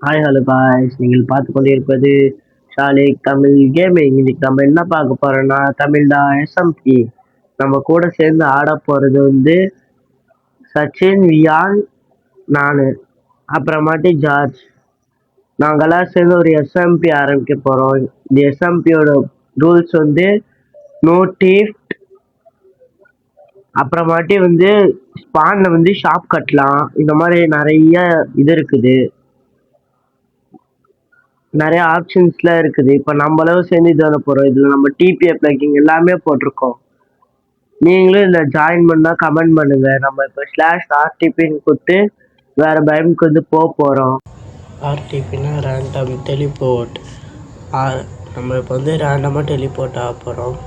Hi hello guys, நீங்கள் பார்த்து கொண்டிருப்பது ஷாலிக் தமிழ் கேமிங். இன்னைக்கு நம்ம என்ன பார்க்க போறோம்னா தமிழ்டா எஸ்எம்பி. நம்ம கூட சேர்ந்து ஆட போறது சச்சின், வியான், நானு, அப்புறமாட்டி ஜார்ஜ். நாங்கெல்லாம் சேர்ந்து ஒரு எஸ்எம்பி ஆரம்பிக்க போறோம். இந்த எஸ்எம்பியோட ரூல்ஸ் நோ டேஃப்ட். அப்புறமாட்டி ஸ்பான்ல ஷாப் கட்டலாம். இந்த மாதிரி நிறைய இது இருக்குது, நிறைய ஆப்ஷன்ஸ்லாம் இருக்குது. இப்போ நம்மளும் சேர்ந்து இது பண்ண போகிறோம். இதில் நம்ம டிபிஏ பிளக்கிங் எல்லாமே போட்டிருக்கோம். நீங்களும் இதில் ஜாயின் பண்ணால் கமெண்ட் பண்ணுங்க. நம்ம இப்போ /RTPன்னு கொடுத்து வேற பயமுக்கு போக போகிறோம். ஆர்டிபின்னா ரேண்டம் டெலிபோர்ட். நம்ம இப்போ ரேண்டமாக டெலிபோர்ட் ஆக போகிறோம்.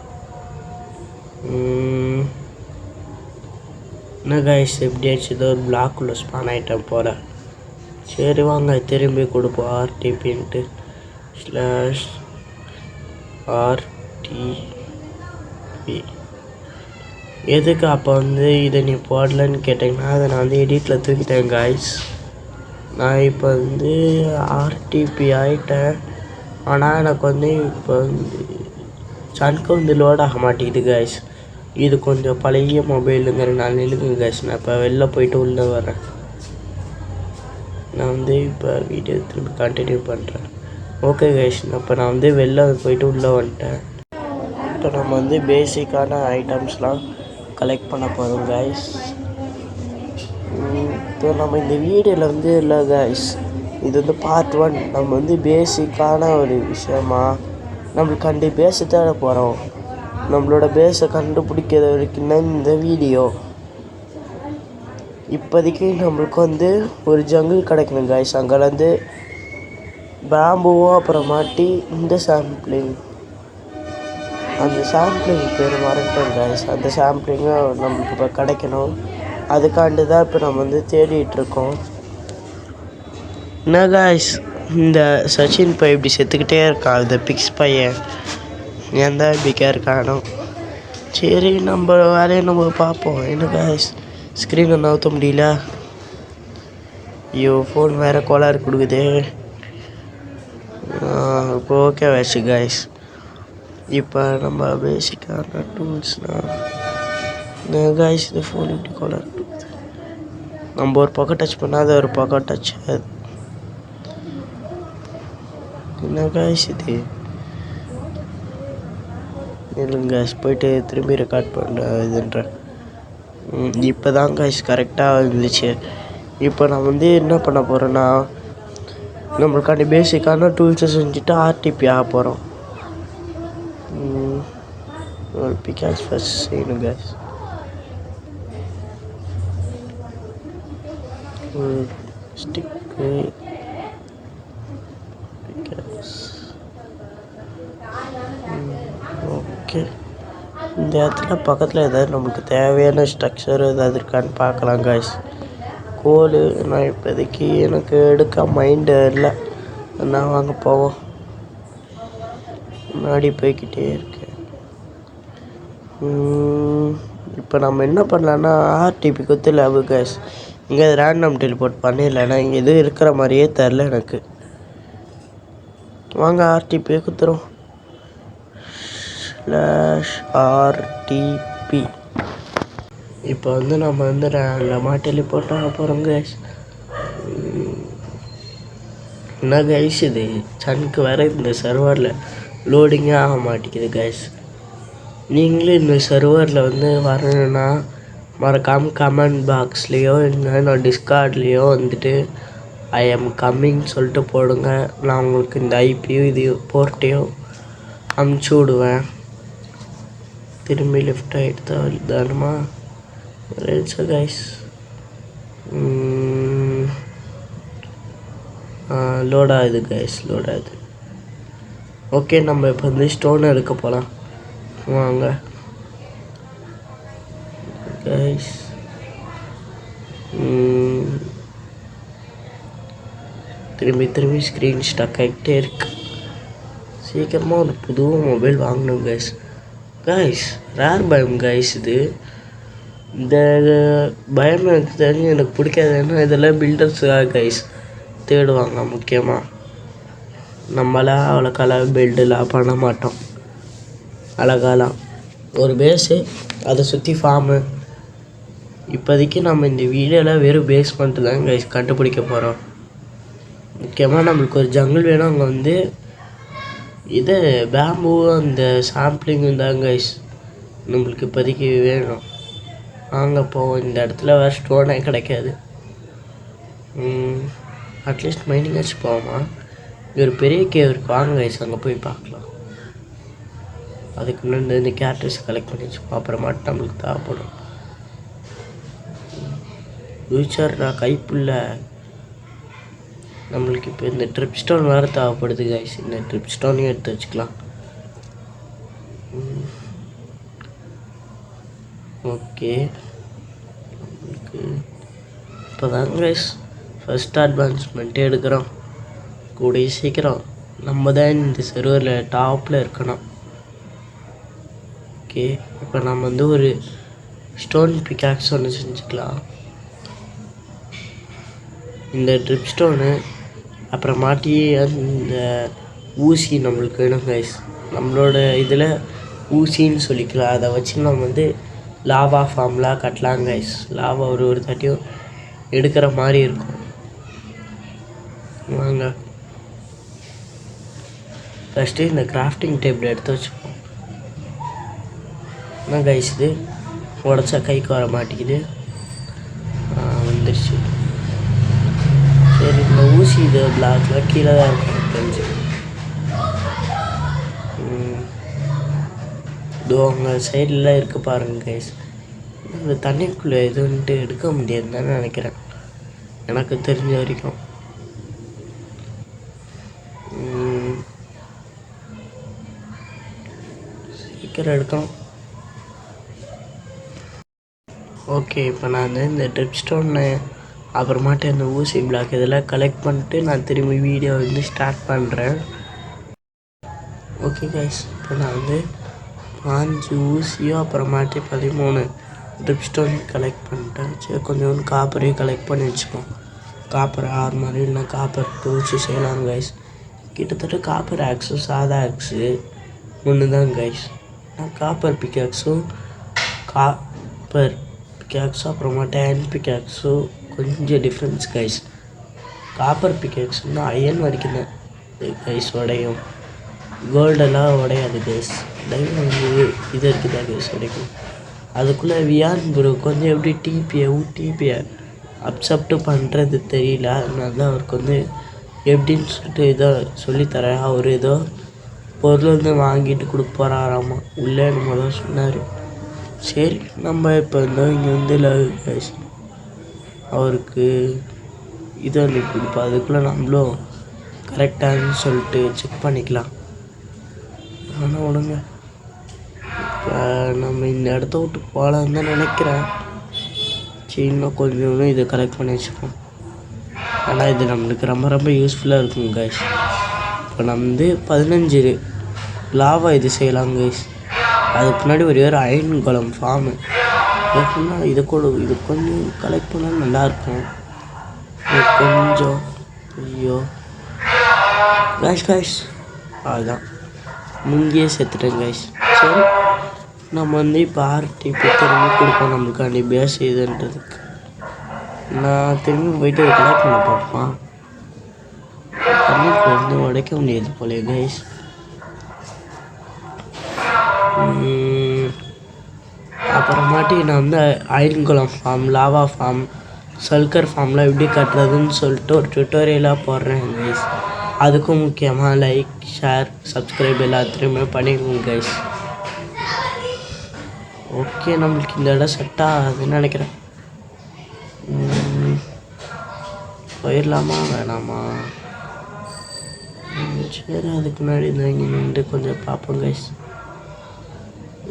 என்ன கைஸ், எப்படி ஆச்சு? ஏதோ ஒரு பிளாக்குள்ளே ஸ்பான் ஐட்டம் போல. சரி வாங்க திரும்பி கொடுப்போம். ஆர்டிபின்ட்டு /RTP. எதுக்கு அப்போ இதை நீ போடலன்னு கேட்டிங்கன்னா, அதை நான் எடிட்டில் தூக்கிட்டேன் காய்ஸ். நான் இப்போ ஆர்டிபி ஆகிட்டேன். ஆனால் எனக்கு இப்போ சனுக்கு லோட் ஆக மாட்டேங்குது காய்ஸ். இது கொஞ்சம் பழைய மொபைலுங்கிறனால நிலுக்குங்க காய்ஸ். நான் இப்போ வெளில போயிட்டு உள்ளே வரேன். நான் இப்போ வீடியோ திரும்பி கண்டினியூ பண்ணுறேன். ஓகே கைஸ், இப்போ நான் வெளில போயிட்டு உள்ளே வந்துட்டேன். இப்போ நம்ம பேசிக்கான ஐட்டம்ஸ்லாம் கலெக்ட் பண்ண போகிறோம் கைஸ். இப்போ நம்ம இந்த வீடியோவில் இல்லை கைஸ், இது பார்ட் 1. நம்ம பேசிக்கான ஒரு விஷயமா நம்மளுக்கு பேஸை தேட போகிறோம். நம்மளோட பேஸை கண்டுபிடிக்கிற வரைக்கும் இந்த வீடியோ. இப்போதைக்கு நம்மளுக்கு ஒரு ஜங்கிள் கிடைக்கணும் கைஸ். அங்கேருந்து பேம்புவும் அப்புறமாட்டி இந்த சாம்பிளிங், அந்த சாம்பிளிங் பேர் மறந்துட்டேன் கைஸ். அந்த சாம்பிளிங்கும் நம்மளுக்கு இப்போ கிடைக்கணும். அதுக்காண்டு தான் இப்போ நம்ம தேடிட்டுருக்கோம். என்ன கைஸ், இந்த சச்சின் இப்போ இப்படி செத்துக்கிட்டே இருக்கான். இந்த பிக்ஸ் பையன் ஏன் தான் இப்படி கேட்கானோ. சரி, நம்ம வேலையை நம்ம பார்ப்போம். என்ன கைஸ், ஸ்க்ரீனை நவுத்த முடியல. ஐயோ, ஃபோன் வேறு கோளாறு கொடுக்குது. இப்போ ஓகே வச்சு கைஸ். இப்போ நம்ம பேசிக்கான டூல்ஸ்னால் கைஸ், இந்த ஃபோன் இப்படி கோளாறு கொடுக்குது. நம்ம ஒரு பக்கம் டச் பண்ணாத ஒரு பக்கம் டச் ஆகுது. என்ன கைஸ் இது? இல்லைங்க கைஸ், போயிட்டு திரும்பி ரெக்கார்ட் பண்ண இதுன்றேன். இப்போ தான் கைஸ் கரெக்டாக இருந்துச்சு. இப்போ நான் என்ன பண்ண போகிறேன்னா, நம்மளுக்காண்டி பேசிக்கான டூல்ஸை செஞ்சுட்டு ஆர்டிபி ஆக போகிறோம். ஒரு பிகாஸ் ஃபர்ஸ்ட் செய்யணும் கைஸ். Stick okay. இந்த இடத்துல பக்கத்தில் ஏதாவது நம்மளுக்கு தேவையான ஸ்ட்ரக்சர் ஏதாவது இருக்கான்னு பார்க்கலாம் கைஸ். கோல் நான் இப்போதைக்கு எனக்கு எடுக்க மைண்டு இல்லை. நான் வாங்க போவோம். முன்னாடி போய்கிட்டே இருக்கேன். இப்போ நம்ம என்ன பண்ணலான்னா, ஆர்டிபி குத்து லேபு கைஸ். இங்கே ரேண்டம் டெலிபோர்ட் பண்ணிடலன்னா இங்கே எதுவும் இருக்கிற மாதிரியே தெரில எனக்கு. வாங்க ஆர்டிபியை குத்துறோம். /RTP. இப்போ நம்ம ரேண்டமாக டெலிபோர்ட் ஆக போகிறோம் கைஸ். என்ன கைஸ் இது, சனுக்கு வேறு இந்த சர்வரில் லோடிங்கே ஆக மாட்டேங்குது கைஸ். நீங்களும் இந்த சர்வரில் வரணுன்னா மறக்காமல் கமெண்ட் பாக்ஸ்லேயோ இல்லைன்னா டிஸ்கார்ட்லேயோ ஐ எம் கம்மிங் சொல்லிட்டு போடுங்க. நான் உங்களுக்கு இந்த ஐபியோ இது போர்ட்டையோ அமுச்சு விடுவேன். திரும்பி லெஃப்ட் ஆகிட்டு தான் தானுமா ரைட்ஸா கைஸ். லோட் ஆகுது கைஸ், லோட் ஆகுது. ஓகே, நம்ம இப்போ ஸ்டோன் எடுக்க போகலாம். வாங்க கைஸ். திரும்பி ஸ்க்ரீன் ஸ்டக் ஆகிட்டே இருக்கு. சீக்கிரமாக ஒரு புது மொபைல் வாங்கணும் கைஸ். கைஸ், ரேர் பயம் கைஸ். இது இந்த பயம் எனக்கு தெரிஞ்சு எனக்கு பிடிக்காது. ஏன்னா இதெல்லாம் பில்டர்ஸுக்காக கைஸ். தேடுவாங்க. முக்கியமாக நம்மளாம் அவ்வளோக்கெல்லாம் பில்டெலாம் பண்ண மாட்டோம். அழகாலாம் ஒரு பேஸு, அதை சுற்றி ஃபார்மு. இப்போதைக்கு நம்ம இந்த வீடியோவில் வெறும் பேஸ் மட்டும் தான் கைஸ் கண்டுபிடிக்க போகிறோம். முக்கியமாக நம்மளுக்கு ஒரு ஜங்கிள் வேணும். அங்கே வந்து இது பேம்பு அந்த சாம்பிளிங்கும் தான் கைஸ் நம்மளுக்கு இப்போதைக்கு வேணும். வாங்க போவோம். இந்த இடத்துல வேறு ஸ்டோனே கிடைக்காது. அட்லீஸ்ட் மைனிங் ஆச்சு போவோமா? இங்கே ஒரு பெரிய கேவ் இருக்குது, வாங்க கைஸ் அங்கே போய் பார்க்கலாம். அதுக்கு முன்னாடி இந்த கேரக்டர்ஸ் கலெக்ட் பண்ணி வச்சுப்போம், அப்புறமாட்டு நம்மளுக்கு தேவைப்படும். ஃபியூச்சர்னா கைப்புள்ள நம்மளுக்கு இப்போ இந்த ட்ரிப் ஸ்டோன் வேறு தேவைப்படுது கைஸ். இந்த ட்ரிப் ஸ்டோனையும் எடுத்து வச்சுக்கலாம். ஓகே, நம்மளுக்கு இப்போ தான் கைஸ் ஃபஸ்ட் அட்வான்ஸ்மெண்ட்டே எடுக்கிறோம். கூடிய சீக்கிரம் நம்ம தான் இந்த சர்வரில் டாப்பில் இருக்கணும். ஓகே, இப்போ நம்ம வந்து ஒரு ஸ்டோன் பிக்காக்ஸ் ஒன்று செஞ்சுக்கலாம். இந்த ட்ரிப் ஸ்டோனு அப்புறமாட்டி அந்த ஊசி நம்மளுக்கு வேணும் கைஸ். நம்மளோட இதில் ஊசின்னு சொல்லிக்கலாம். அதை வச்சு நம்ம வந்து லாவா ஃபார்ம்லாம் கட்டலாம் கைஸ். லாவா ஒரு தாட்டியும் எடுக்கிற மாதிரி இருக்கும். வாங்க ஃபஸ்ட்டு இந்த கிராஃப்டிங் டேபிள் எடுத்து வச்சுப்போம். என்ன கைஸ் இது உடச்சா கைக்கு வர மாட்டேங்குது. வந்துருச்சு. சரி, இந்த ஊசி இது பிளாக்லாம் கீழே தான் இருக்கும் தெரிஞ்சு. இதோ அவங்க சைட்லாம் இருக்கு பாருங்க கைஸ். இந்த தண்ணிக்குள்ளே எதுன்ட்டு எடுக்க முடியாதுன்னு தான் நினைக்கிறேன், எனக்கு தெரிஞ்ச வரைக்கும். சீக்கிரம் எடுக்கணும். ஓகே, இப்போ நான் வந்து இந்த ட்ரிப் ஸ்டோன்னு அப்புறமாட்டு அந்த ஊசி பிளாக் இதெல்லாம் கலெக்ட் பண்ணிட்டு நான் திரும்பி வீடியோ வந்து ஸ்டார்ட் பண்ணுறேன். ஓகே கைஸ், இப்போ நான் வந்து 5 ஊசியோ அப்புறமாட்டி 13 ட்ரிப் ஸ்டோன் கலெக்ட் பண்ணிட்டேன். சரி, கொஞ்சோண்டு காப்பரையும் கலெக்ட் பண்ணி வச்சுப்போம். காப்பர் ஆறு மாதிரி இல்லைனா காப்பர் டூல்ஸு செய்யலாம் கைஸ். கிட்டத்தட்ட காப்பர் ஆக்ஸும் சாதா ஆக்ஸு ஒன்று தான் கைஸ். நான் காப்பர் பிக்காக்ஸும் காப்பர் பிக்காக்ஸும் அப்புறமாட்டி அயன் பிக்காக்ஸும் கொஞ்சம் டிஃப்ரென்ஸ் கைஸ். காப்பர் பிக்காக்ஸ்னால் அயன் வரைக்கும் தான் கைஸ் உடையும், கோல்டெல்லாம் உடையாது கைஸ். டைமண்ட் இது இருக்குதா கைஸ் உடைக்கும். அதுக்குள்ளே வியான் ப்ரோ கொஞ்சம் எப்படி டிபியை அப்சப்ட் பண்ணுறது தெரியல. அதனால தான் அவருக்கு வந்து எப்படின்னு சொல்லிட்டு ஏதோ சொல்லித்தரேன். அவர் ஏதோ பொருள் வந்து வாங்கிட்டு கொடுக்க போகிறாராமா உள்ளே நம்ம தான் சொன்னார். சரி, நம்ம இப்போ இருந்தோம் இங்கே வந்து கைஸ் அவருக்கு இது வந்து கொடுப்போம். அதுக்குள்ளே நம்மளும் கரெக்டானு சொல்லிட்டு செக் பண்ணிக்கலாம். ஆனால் விடுங்க, இப்போ நம்ம இந்த இடத்த விட்டு போகலான்னு தான் நினைக்கிறேன். சரி, இன்னும் கொஞ்சம் இதை கலெக்ட் பண்ணி வச்சுப்போம். ஆனால் இது நம்மளுக்கு ரொம்ப ரொம்ப யூஸ்ஃபுல்லாக இருக்கும் கைஸ். இப்போ நம்ம வந்து 15 லாவா இது செய்யலாம் கைஸ். அதுக்கு முன்னாடி ஒரு அயன் கோலம் ஃபார்மு எப்படின்னா இது கொஞ்சம் கலெக்ட் பண்ணால் நல்லாயிருக்கும். கொஞ்சம் ஐயோ கைஸ் அதுதான் முங்கியே செத்துட்டேன் கைஸ். சரி, நம்ம வந்து இப்போ ஆர்டிபி திரும்பி கொடுப்போம் நம்மளுக்காண்டி பேஸ் இதுன்றதுக்கு. நான் திரும்பி போயிட்டு அதை கலெக்ட் பண்ண பார்ப்போம். தண்ணிக்கு வந்து உடைக்க முடியாது போல கைஸ். அப்புறமாட்டி நான் வந்து அயன்குளம் ஃபார்ம், லாவா ஃபார்ம், சல்கர் ஃபார்ம்லாம் எப்படி கட்டுறதுன்னு சொல்லிட்டு ஒரு ட்யூட்டோரியலாக போடுறேன் கைஸ். அதுக்கும் முக்கியமாக லைக், ஷேர், சப்ஸ்கிரைப் எல்லாத்துலேயுமே பண்ணிக்கோங்க கைஸ். ஓகே, நம்மளுக்கு இந்த இடம் செட் ஆகுதுன்னு நினைக்கிறேன். போயிடலாமா வேணாமா? சரி, அதுக்கு முன்னாடி இந்த இங்கே நின்று கொஞ்சம் பார்ப்போம் கைஸ்.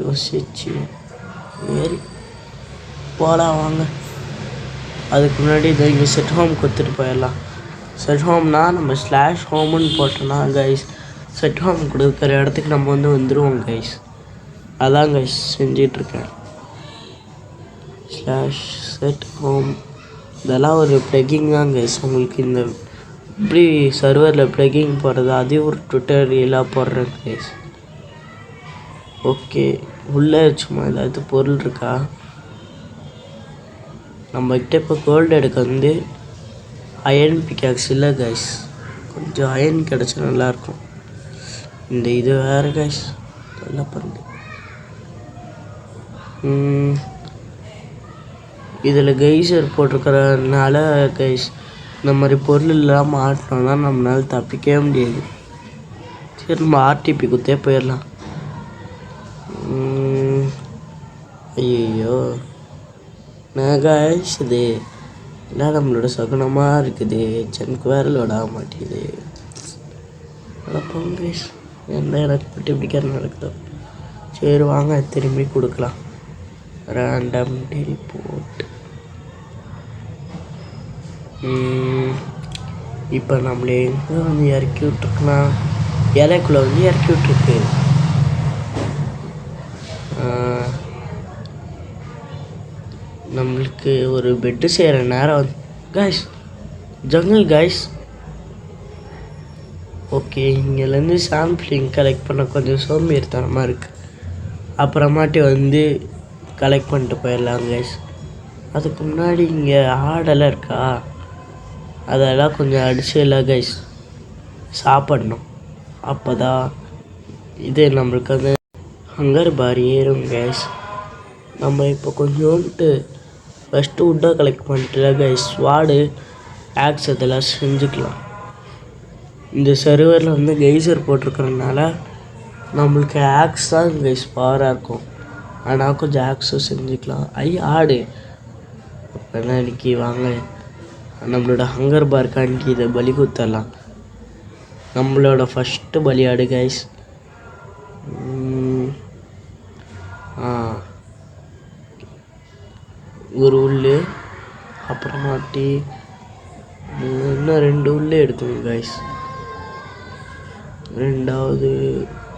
யோசிச்சு ஏறி போகலாம் வாங்க. அதுக்கு முன்னாடி இதை இங்கே செட் ஹோம் கொடுத்துட்டு போயிடலாம். செட் ஹோம்னா நம்ம ஸ்லாஷ் ஹோம்னு போட்டோன்னா கைஸ் செட் ஹோம் கொடுக்குற இடத்துக்கு நம்ம வந்து வந்துடுவோம் கைஸ். அதான் கைஸ் செஞ்சிட்ருக்கேன். ஸ்லாஷ் செட் ஹோம் இதெல்லாம் ஒரு ப்ளக்கிங் தான் கைஸ். உங்களுக்கு இந்த இப்படி சர்வரில் ப்ளகிங் போடுறது அதையும் ஒரு டுட்டோரியலாக போடுறேன் கைஸ். ஓகே, உள்ளே சும்மா ஏதாவது பொருள் இருக்கா? நம்மக்கிட்ட இப்போ கோல்டு எடுக்க வந்து அயன் பிக்காக்ஸ் இல்லை கைஸ். கொஞ்சம் அயன் கிடச்சா நல்லாயிருக்கும். இந்த இது வேறு கைஸ் நல்லா பண்ணு. இதில் கெய்சர் போட்டிருக்கிறதுனால கைஸ் இந்த மாதிரி பொருள் இல்லாமல் மாட்டினோம்னா நம்மளால தப்பிக்கவே முடியாது. சரி, நம்ம ஆர்டிபி குத்தே போயிடலாம். ஐயோ கைஸ், இது எல்லாம் நம்மளோட சகுனமாக இருக்குது. எனக்கு வேறு லோட் ஆக மாட்டேங்குது. அதான் கைஸ், என்ன எனக்கு பட்டு இப்படிக்கிற நடக்குதோ. சரி வாங்க திரும்பி கொடுக்கலாம். Random teleport. இப்போ நம்மளே எங்கே வந்து இறக்கி விட்ருக்கலாம்? இலைக்குள்ளே வந்து இறக்கி விட்ருக்கு. நம்மளுக்கு ஒரு பெட்டு செய்கிற நேரம் வந்து கைஸ், ஜங்கிள் கைஸ். ஓகே, இங்கேருந்து சாம்பிளிங் கலெக்ட் பண்ண கொஞ்சம் சோம்பேறித்தனமாக இருக்குது. அப்புறமாட்டி வந்து கலெக்ட் பண்ணிட்டு போயிடலாம் கைஸ். அதுக்கு முன்னாடி இங்கே ஆடெல்லாம் இருக்கா, அதெல்லாம் கொஞ்சம் அடிச்சு இல்லை கைஸ் சாப்பிட்ணும். அப்போ தான் இது நம்மளுக்கு வந்து ஹங்கர் பார் ஏறும் கைஸ். நம்ம இப்போ கொஞ்சோண்டு ஃபஸ்ட்டு வுட்டாக கலெக்ட் பண்ணிட்டு கைஸ் ஸ்வாடு ஆக்ஸ் இதெல்லாம் செஞ்சுக்கலாம். இந்த சர்வரில் வந்து கெய்சர் போட்டிருக்கிறதுனால நம்மளுக்கு ஆக்ஸ் தான் கைஸ் பவராக இருக்கும். ஆனால் கொஞ்சம் ஆக்ஸும் செஞ்சுக்கலாம். ஆடு அப்போனா இன்னைக்கு வாங்க நம்மளோட ஹங்கர் பார்க்காண்டி இதை பலி கொடுத்துடலாம். நம்மளோட ஃபஸ்ட்டு பலியாடு கைஸ். ஒரு உள்ளு, அப்புறமாட்டி இன்னும் 2 உள்ளே எடுக்கணும் கைஸ். 2வது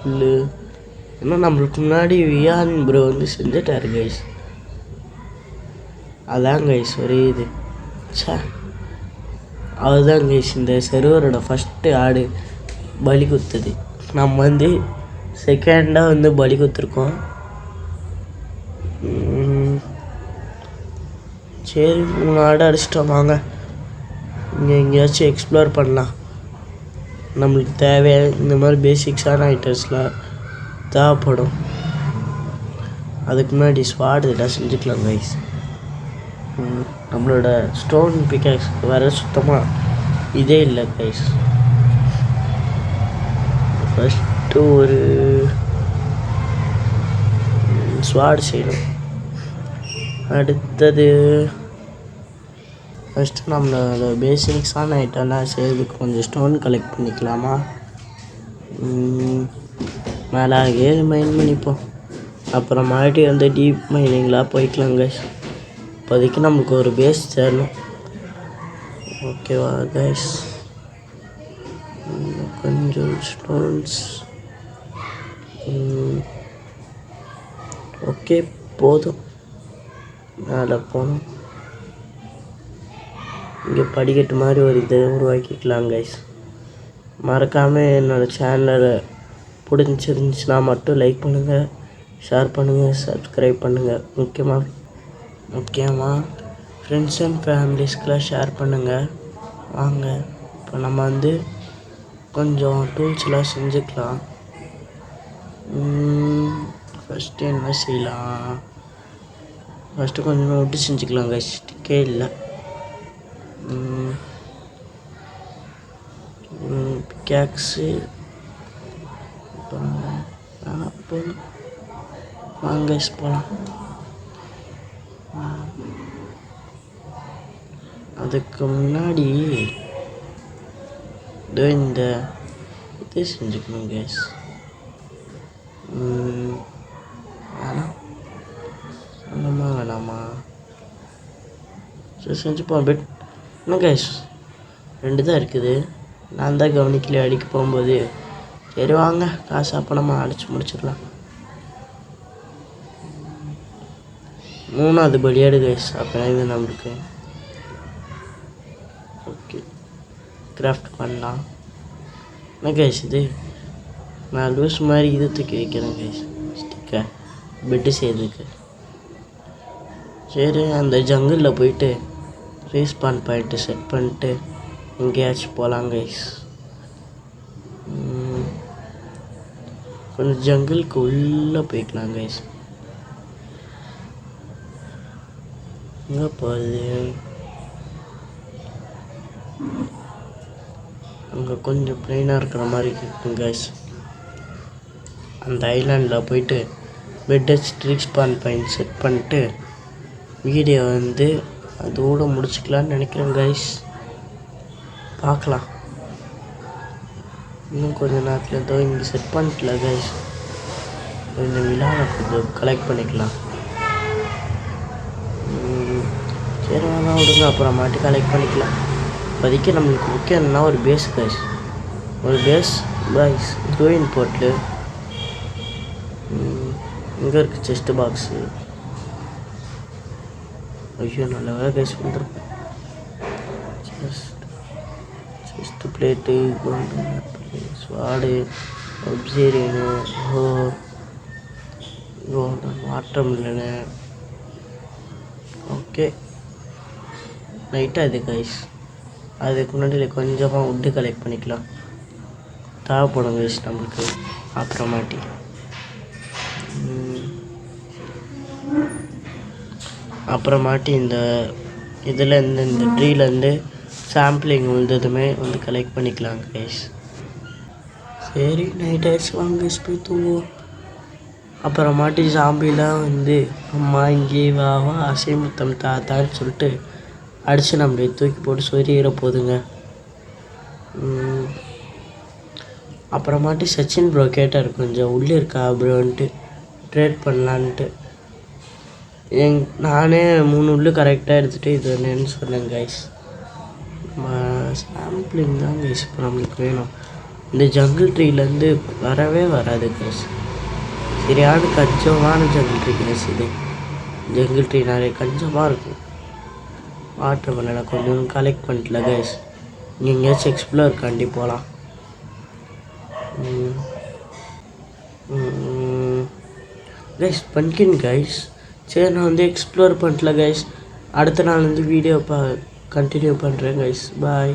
உள்ளு இன்னும் நம்மளுக்கு முன்னாடி வியான் ப்ரோ வந்து செஞ்சிட்டாரு கைஸ். அதான் கைஸ் ஒரே இது அதுதான் கைஸ் இந்த சர்வரோட ஃபஸ்ட்டு ஆடு பலி குத்துது. நம்ம வந்து செகண்டாக வந்து பலி குத்துருக்கோம். சரி, 3 ஆடு அடிச்சிட்டோம். வாங்க இங்கே எங்கேயாச்சும் எக்ஸ்ப்ளோர் பண்ணலாம். நம்மளுக்கு தேவையான இந்த மாதிரி பேசிக்ஸான ஐட்டம்ஸ்லாம் தேவைப்படும். அதுக்கு முன்னாடி ஸ்வாட் இதெல்லாம் செஞ்சுக்கலாம் கைஸ். நம்மளோட ஸ்டோன் பிக்காக்ஸ் வேறு சுத்தமாக இதே இல்லை கைஸ். ஃபஸ்ட்டு ஒரு ஸ்வாட் செய்யணும். அடுத்தது ஃபஸ்ட்டு நம்மளோட பேசிக்ஸான ஐட்டம்லாம் செய்யறதுக்கு கொஞ்சம் ஸ்டோன் கலெக்ட் பண்ணிக்கலாமா? மேலே ஏறி மைன் பண்ணிப்போம். அப்புறம் மறுபடியும் வந்து டீப் மைனிங்லாம் போய்க்கலாம் கைஸ். இப்போதைக்கு நமக்கு ஒரு பேஸ் சேரணும். ஓகேவா கைஸ்? கொஞ்சம் ஸ்டோன்ஸ் ஓகே போதும். மேலே போகணும். இங்கே படிக்கட்டு மாதிரி ஒரு இதை உருவாக்கிக்கலாம் கைஸ். மறக்காமல் என்னோடய சேனலை பிடிச்சிருந்துச்சுன்னா மட்டும் லைக் பண்ணுங்கள், ஷேர் பண்ணுங்கள், சப்ஸ்கிரைப் பண்ணுங்கள். முக்கியமாக ஃப்ரெண்ட்ஸ் அண்ட் ஃபேமிலிஸ்க்கெலாம் ஷேர் பண்ணுங்கள். வாங்க இப்போ நம்ம வந்து கொஞ்சம் டூல்ஸ்லாம் செஞ்சுக்கலாம். ஃபஸ்ட்டு என்ன செய்யலாம்? ஃபஸ்ட்டு கொஞ்சம் விட்டு செஞ்சுக்கலாம் கைஸ். ஸ்டிக்கே இல்லை. பிக்காக்ஸு போதும். வாங்க கைஸ் போகலாம். அதுக்கு முன்னாடி இந்த இது செஞ்சுக்கணும் கைஸ். வேணாமா சரி செஞ்சுப்போம். பெட் இன்னும் கைஸ் 2 தான் இருக்குது. நான் தான் கவனிக்கல அடிக்க போகும்போது. சரி வாங்க காசு அப்போ நம்ம அடித்து முடிச்சிடலாம். 3வது பலியாடு கைஸ். அப்போ இது நம்மளுக்கு ஓகே. கிராஃப்ட் பண்ணலாம். என்ன கைஸ் இது, நான் லூஸ் மாதிரி இது தூக்கி வைக்கிறேன் கைஸ், ஸ்டிக்கர் பெட்டு செய்யறதுக்கு. சரி, அந்த ஜங்கிளில் போயிட்டு ரீஸ்பான் பாயிண்ட்டு செட் பண்ணிட்டு எங்கேயாச்சும் போகலாம் கைஸ். கொஞ்சம் ஜங்கிளுக்கு உள்ளே போய்க்கலாம் கைஸ். எங்கே போகுது, அங்கே கொஞ்சம் ப்ளைனாக இருக்கிற மாதிரி இருக்கும் கைஸ். அந்த ஐலாண்டில் போயிட்டு பெட்டை ரீஸ்பான் பாயிண்ட் செட் பண்ணிட்டு வீடியோ வந்து அதோடு முடிச்சுக்கலான்னு நினைக்கிறேன் கைஸ். பார்க்கலாம், இன்னும் கொஞ்சம் நேரத்தில் ஏதோ இங்கே செட் பண்ணிக்கல கைஸ். இந்த விழாவை கொஞ்சம் கலெக்ட் பண்ணிக்கலாம். சரி வேணா விடுங்க, அப்புறமாட்டி கலெக்ட் பண்ணிக்கலாம். இப்போதைக்கு நம்மளுக்கு முக்கியம் என்னன்னா ஒரு பேஸ் கைஸ், ஒரு பேஸ் பாய்ஸ். ஹீரோயின் போர்ட்டு இங்கே இருக்குது செஸ்ட் பாக்ஸு. ஐயோ நல்ல வேலை கைஸ் வந்துருக்கும். செஸ்ட் பிளேட்டு, ஸ்வாடு, ஒப்சீரியனு, வாட்டர் மில்லனு. ஓகே, லைட்டாக இது கைஸ். அதுக்கு முன்னாடி கொஞ்சமாக உட்டு கலெக்ட் பண்ணிக்கலாம், தேவைப்படும் கைஸ் நம்மளுக்கு அப்புறமாட்டி. அப்புறமாட்டி இந்த இதுலேருந்து இந்த ட்ரீலேருந்து சாம்பிளிங் வந்ததுமே வந்து கலெக்ட் பண்ணிக்கலாம் கைஸ். சரி நைட் ஆயிடுச்சு, வாங்க கைஸ் போய் தூங்குவோம். அப்புறமாட்டி ஜாம்பிலாம் வந்து அம்மா இங்கே வா வா அசைமுத்தம் தாத்தான்னு சொல்லிட்டு அடித்து நம்மளை தூக்கி போட்டு சொறியிற போதுங்க. அப்புறமாட்டி சச்சின் ப்ரோ கேட்டார் கொஞ்சம் உள்ளே இருக்கா ப்ரோன்ட்டு ட்ரேட் பண்ணலான்ட்டு. நானே 3 உள்ளு கரெக்டாக எடுத்துகிட்டு இது என்னன்னு சொன்னேன் கைஸ். சாம்பிளிங் தான் கைஸ் இப்போ நம்மளுக்கு வேணும். இந்த ஜங்கிள் ட்ரீலேருந்து வரவே வராது கைஸ், சரியான கஞ்சமான ஜங்கிள் ட்ரீ கைஸ். இது ஜங்கிள் ட்ரீ நிறைய கஞ்சமாக இருக்கும். வாட்டர் மில்லனை கொஞ்சம் கலெக்ட் பண்ணிட்டல கைஸ். இங்கே எங்கேயாச்சும் எக்ஸ்ப்ளோர் காண்டி போகலாம் கைஸ். பன்கின் கைஸ். சரி நான் வந்து எக்ஸ்ப்ளோர் பண்ணிட்டல கைஸ். அடுத்த நாள் வந்து வீடியோ கண்டினியூ பண்ணுறேன் கைஸ். பாய்.